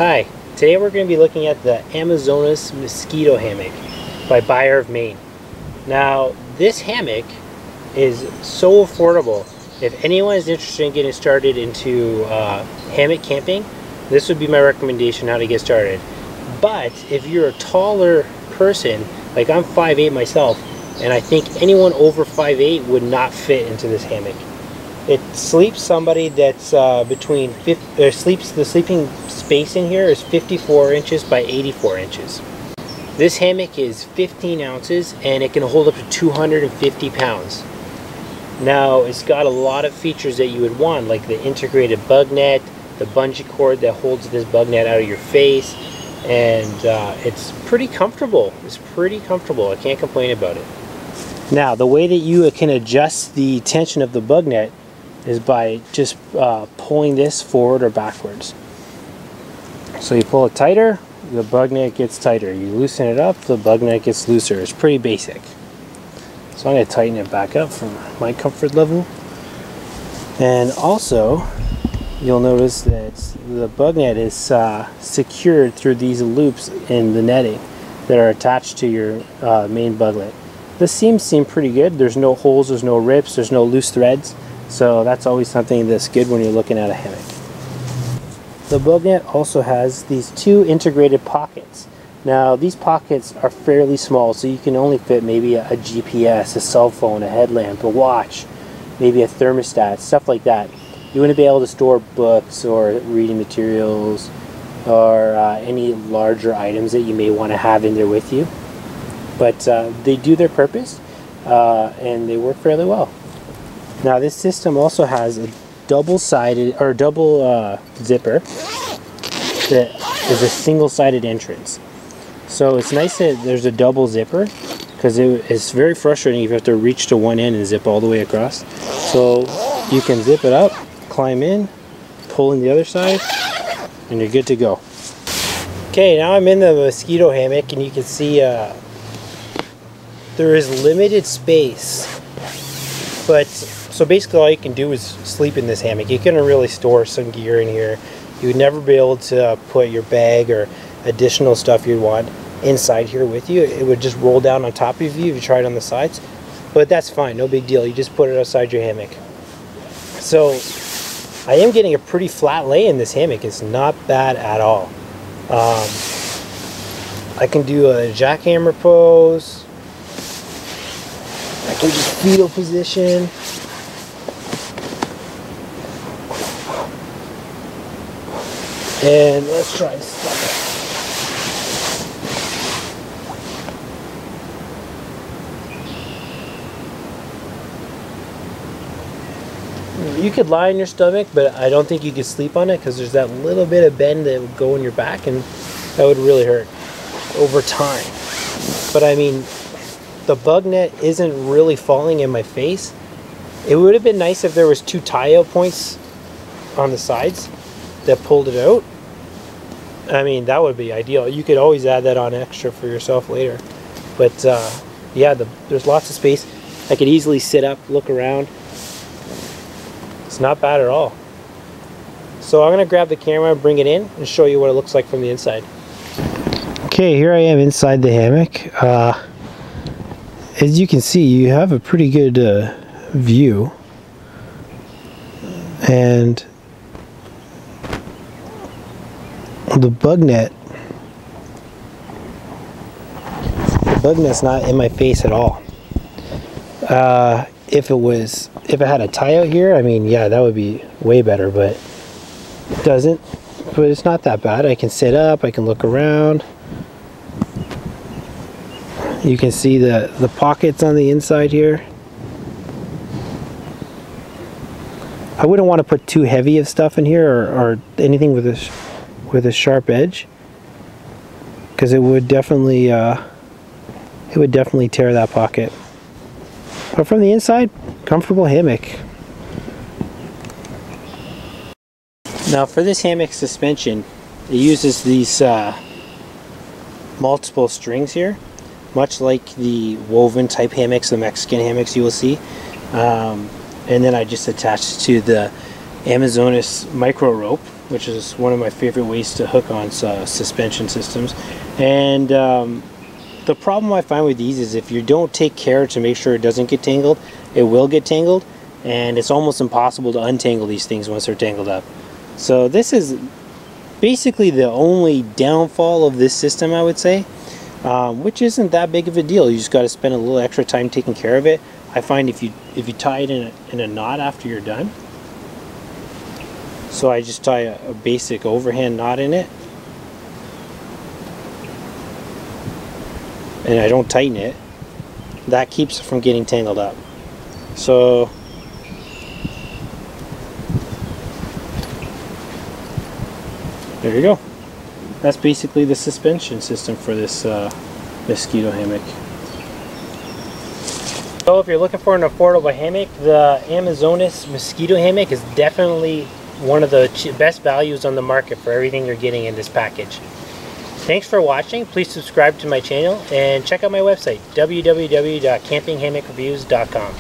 Hi, today we're going to be looking at the Amazonas Mosquito Hammock by Byer of Maine. Now, this hammock is so affordable. If anyone is interested in getting started into hammock camping, this would be my recommendation how to get started. But if you're a taller person, like I'm 5'8" myself, and I think anyone over 5'8" would not fit into this hammock. It sleeps somebody that's the sleeping space in here is 54 inches by 84 inches. This hammock is 15 ounces and it can hold up to 250 pounds. Now, it's got a lot of features that you would want, like the integrated bug net, the bungee cord that holds this bug net out of your face, and it's pretty comfortable. It's pretty comfortable. I can't complain about it. Now, the way that you can adjust the tension of the bug net is by just pulling this forward or backwards. So you pull it tighter, the bug net gets tighter. You loosen it up, the bug net gets looser. It's pretty basic. So I'm going to tighten it back up for my comfort level. And also, you'll notice that the bug net is secured through these loops in the netting that are attached to your main buglet. The seams seem pretty good. There's no holes, there's no rips, there's no loose threads. So that's always something that's good when you're looking at a hammock. The bug net also has these two integrated pockets. Now, these pockets are fairly small, so you can only fit maybe a GPS, a cell phone, a headlamp, a watch, maybe a thermostat, stuff like that. You wouldn't be able to store books or reading materials or any larger items that you may want to have in there with you. But they do their purpose and they work fairly well. Now, this system also has a double-sided or double zipper that is a single-sided entrance. So it's nice that there's a double zipper, because it's very frustrating if you have to reach to one end and zip all the way across. So you can zip it up, climb in, pull in the other side, and you're good to go. Okay, now I'm in the mosquito hammock, and you can see there is limited space. But so basically all you can do is sleep in this hammock. You couldn't really store some gear in here. You would never be able to put your bag or additional stuff you'd want inside here with you. It would just roll down on top of you if you tried on the sides. But that's fine, no big deal. You just put it outside your hammock. So I am getting a pretty flat lay in this hammock. It's not bad at all. I can do a jackhammer pose. I can just fetal position. And let's try stuff. You could lie on your stomach, but I don't think you could sleep on it because there's that little bit of bend that would go in your back, and that would really hurt over time. But I mean, the bug net isn't really falling in my face. It would have been nice if there was two tie-out points on the sides that pulled it out. I mean, that would be ideal. You could always add that on extra for yourself later. But yeah, there's lots of space. I could easily sit up, look around. It's not bad at all. So I'm going to grab the camera and bring it in and show you what it looks like from the inside. Okay, here I am inside the hammock. As you can see, you have a pretty good view. And the bug net's not in my face at all. If it had a tie out here, I mean, yeah, that would be way better, but it doesn't. But it's not that bad. I can sit up, I can look around. You can see the pockets on the inside here. I wouldn't want to put too heavy of stuff in here or anything with a sharp edge, because it would definitely tear that pocket. But from the inside, comfortable hammock. Now for this hammock suspension, it uses these multiple strings here, much like the woven type hammocks, the Mexican hammocks you will see. And then I just attached to the Amazonas micro rope which is one of my favorite ways to hook on suspension systems. And the problem I find with these is if you don't take care to make sure it doesn't get tangled, it will get tangled, and it's almost impossible to untangle these things once they're tangled up. So this is basically the only downfall of this system, I would say, which isn't that big of a deal. You just got to spend a little extra time taking care of it. I find if you tie it in a knot after you're done, so I just tie a basic overhand knot in it, and I don't tighten it, that keeps it from getting tangled up. So there you go. That's basically the suspension system for this Moskito hammock. So if you're looking for an affordable hammock, the Amazonas Moskito hammock is definitely one of the best values on the market for everything you're getting in this package. Thanks for watching. Please subscribe to my channel and check out my website, www.campinghammock-reviews.com.